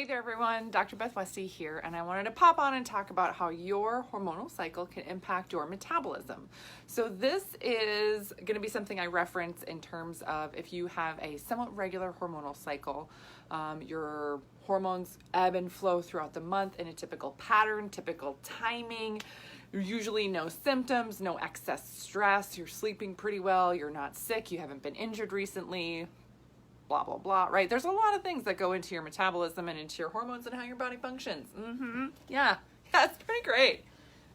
Hey there everyone, Dr. Beth Westy here, and I wanted to pop on and talk about how your hormonal cycle can impact your metabolism. So this is going to be something I reference in terms of if you have a somewhat regular hormonal cycle, your hormones ebb and flow throughout the month in a typical pattern, typical timing, usually no symptoms, no excess stress, you're sleeping pretty well, you're not sick, you haven't been injured recently, blah, blah, blah, right? There's a lot of things that go into your metabolism and into your hormones and how your body functions. Yeah, it's pretty great.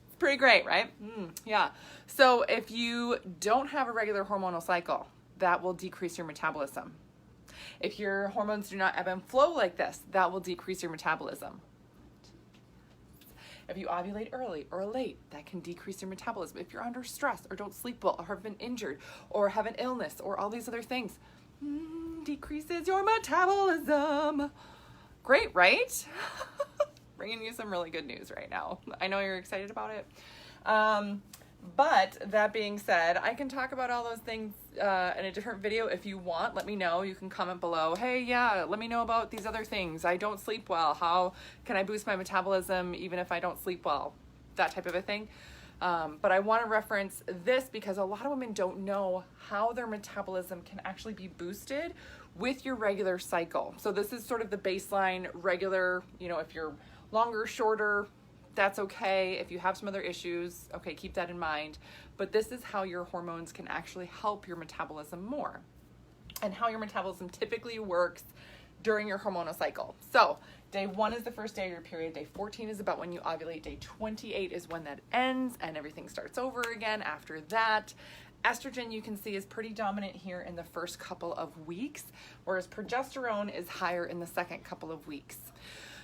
It's pretty great, right? Yeah. So if you don't have a regular hormonal cycle, that will decrease your metabolism. If your hormones do not ebb and flow like this, that will decrease your metabolism. If you ovulate early or late, that can decrease your metabolism. If you're under stress or don't sleep well or have been injured or have an illness or all these other things, decreases your metabolism. Great, right? Bringing you some really good news right now. I know you're excited about it. But that being said, I can talk about all those things in a different video if you want. Let me know. You can comment below. Hey, yeah, let me know about these other things. I don't sleep well. How can I boost my metabolism even if I don't sleep well? That type of a thing. But I want to reference this because a lot of women don't know how their metabolism can actually be boosted with your regular cycle. So this is sort of the baseline regular, if you're longer, shorter, that's okay. If you have some other issues, okay, keep that in mind. But this is how your hormones can actually help your metabolism more and how your metabolism typically works during your hormonal cycle. So day 1 is the first day of your period. Day 14 is about when you ovulate. Day 28 is when that ends and everything starts over again after that. Estrogen, you can see, is pretty dominant here in the first couple of weeks, whereas progesterone is higher in the second couple of weeks.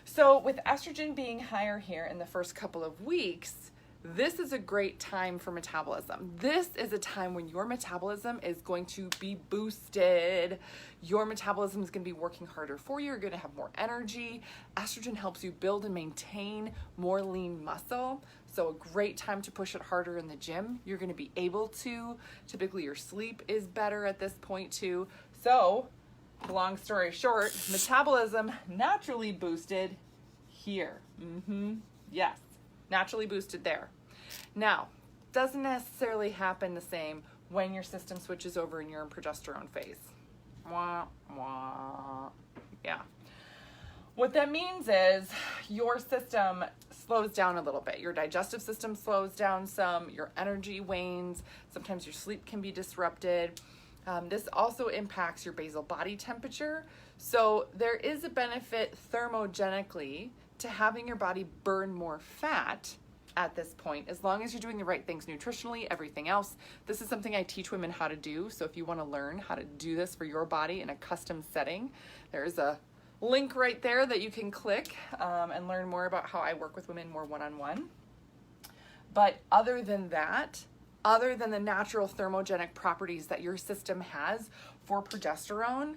So with estrogen being higher here in the first couple of weeks, this is a great time for metabolism. This is a time when your metabolism is going to be boosted. Your metabolism is going to be working harder for you. You're going to have more energy. Estrogen helps you build and maintain more lean muscle. So a great time to push it harder in the gym. You're going to be able to. Typically your sleep is better at this point too. So long story short, metabolism naturally boosted here. Yes, naturally boosted there. Now, doesn't necessarily happen the same when your system switches over and you're in progesterone phase. Wah, wah. Yeah. What that means is your system slows down a little bit. Your digestive system slows down some, your energy wanes, sometimes your sleep can be disrupted. This also impacts your basal body temperature. So there is a benefit thermogenically to having your body burn more fat at this point, as long as you're doing the right things nutritionally, everything else. This is something I teach women how to do. So if you want to learn how to do this for your body in a custom setting, there's a link right there that you can click and learn more about how I work with women more one-on-one. But other than that, other than the natural thermogenic properties that your system has for progesterone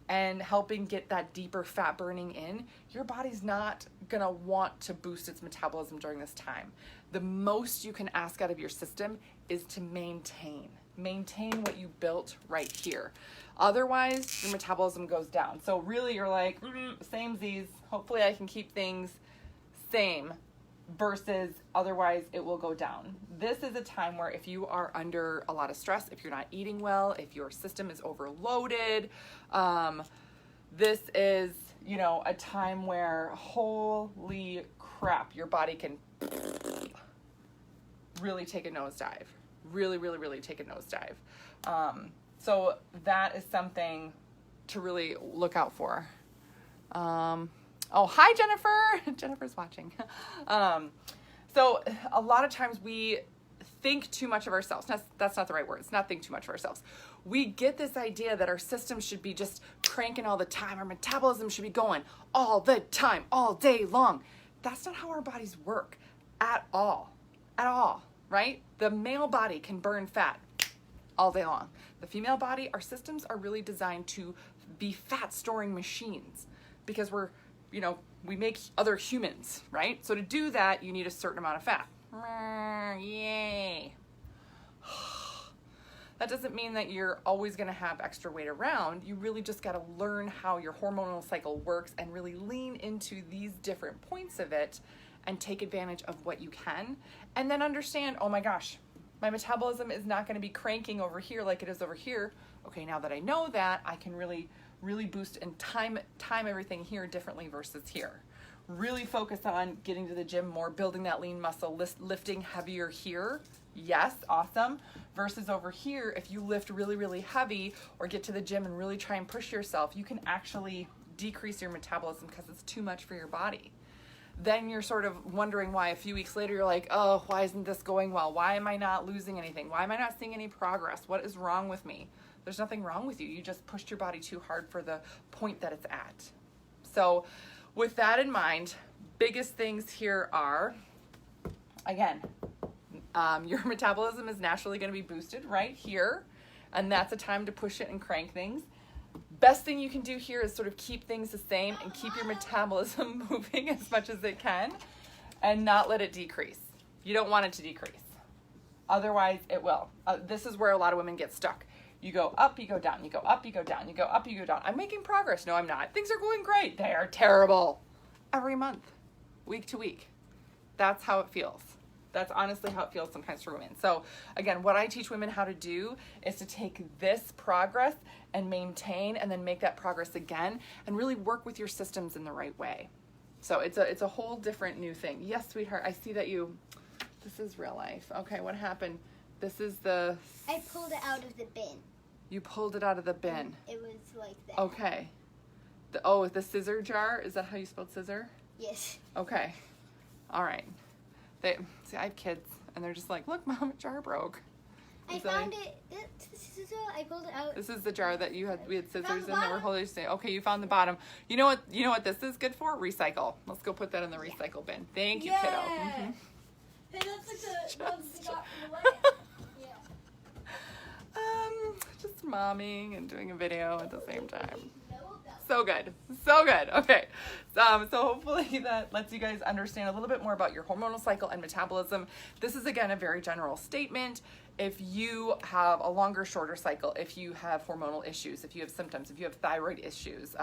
and helping get that deeper fat burning in, your body's not gonna want to boost its metabolism during this time. The most you can ask out of your system is to maintain what you built right here. Otherwise, your metabolism goes down. So really you're like, samesies, hopefully I can keep things same, versus otherwise it will go down. This is a time where if you are under a lot of stress, if you're not eating well, if your system is overloaded, this is, a time where holy crap, your body can really take a nosedive. Really take a nosedive. So that is something to really look out for. Oh, hi, Jennifer. Jennifer's watching. So a lot of times we think too much of ourselves. That's not the right word. It's not think too much of ourselves. We get this idea that our system should be just cranking all the time. Our metabolism should be going all the time, all day long. That's not how our bodies work at all, right? The male body can burn fat all day long. The female body, our systems are really designed to be fat storing machines because we make other humans, right? So to do that, you need a certain amount of fat. Yay. That doesn't mean that you're always going to have extra weight around. You really just got to learn how your hormonal cycle works and really lean into these different points of it and take advantage of what you can. And then understand, oh my gosh, my metabolism is not going to be cranking over here like it is over here. Okay, now that I know that, I can really boost and time everything here differently versus here. Really focus on getting to the gym more, building that lean muscle, lifting heavier here. Yes, awesome. Versus over here, if you lift really heavy or get to the gym and really try and push yourself, you can actually decrease your metabolism because it's too much for your body. Then you're sort of wondering why a few weeks later you're like, oh, why isn't this going well? Why am I not losing anything? Why am I not seeing any progress? What is wrong with me? There's nothing wrong with you. You just pushed your body too hard for the point that it's at. So with that in mind, biggest things here are, again, your metabolism is naturally going to be boosted right here, and that's a time to push it and crank things. Best thing you can do here is sort of keep things the same and keep your metabolism moving as much as it can and not let it decrease. You don't want it to decrease. Otherwise, it will. This is where a lot of women get stuck. You go up, you go down, you go up, you go down, you go up, you go down. I'm making progress. No, I'm not. Things are going great. They are terrible. Every month, week to week. That's how it feels. That's honestly how it feels sometimes for women. So again, what I teach women how to do is to take this progress and maintain and then make that progress again and really work with your systems in the right way. So it's a whole different new thing. Yes, sweetheart, I see that this is real life. Okay, what happened? This is the... I pulled it out of the bin. You pulled it out of the bin. It was like that. Okay. The scissor jar? Is that how you spelled scissor? Yes. Okay. All right. See, I have kids, and they're just like, look, Mom, a jar broke. I found it. This is I pulled it out. This is the jar that we had scissors in that were holding. Okay, you found the bottom. You know what this is good for? Recycle. Let's go put that in the recycle bin. Thank you, kiddo. Mm-hmm. Hey, that's like the ones we got from the wedding. Just momming and doing a video at the same time. So good. So good. Okay. So hopefully that lets you guys understand a little bit more about your hormonal cycle and metabolism. This is, again, a very general statement. If you have a longer, shorter cycle, if you have hormonal issues, if you have symptoms, if you have thyroid issues,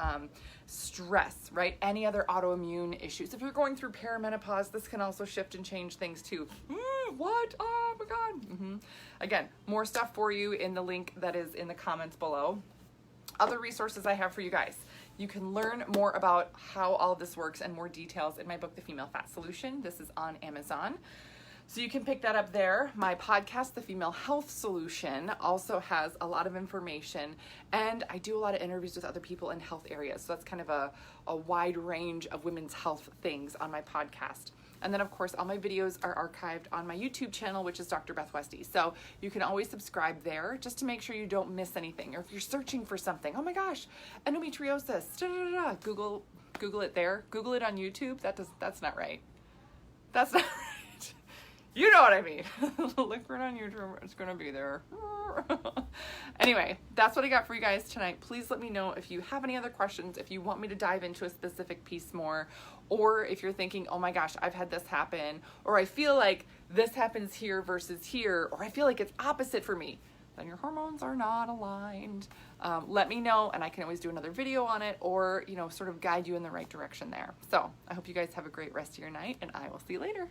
stress, right? Any other autoimmune issues. If you're going through perimenopause, this can also shift and change things too. What? Oh my God. Again, more stuff for you in the link that is in the comments below. Other resources I have for you guys. You can learn more about how all of this works and more details in my book, The Female Fat Solution. This is on Amazon. So you can pick that up there. My podcast, The Female Health Solution, also has a lot of information, and I do a lot of interviews with other people in health areas. So that's kind of a wide range of women's health things on my podcast. And then, of course, all my videos are archived on my YouTube channel, which is Dr. Beth Westy. So you can always subscribe there just to make sure you don't miss anything. Or if you're searching for something, oh my gosh, endometriosis, Google it there. Google it on YouTube. That's not right. That's not right. You know what I mean. Look for it on YouTube. It's going to be there. Anyway, that's what I got for you guys tonight. Please let me know if you have any other questions, if you want me to dive into a specific piece more, or if you're thinking, oh my gosh, I've had this happen, or I feel like this happens here versus here, or I feel like it's opposite for me. Then your hormones are not aligned. Let me know, and I can always do another video on it, or sort of guide you in the right direction there. So I hope you guys have a great rest of your night, and I will see you later.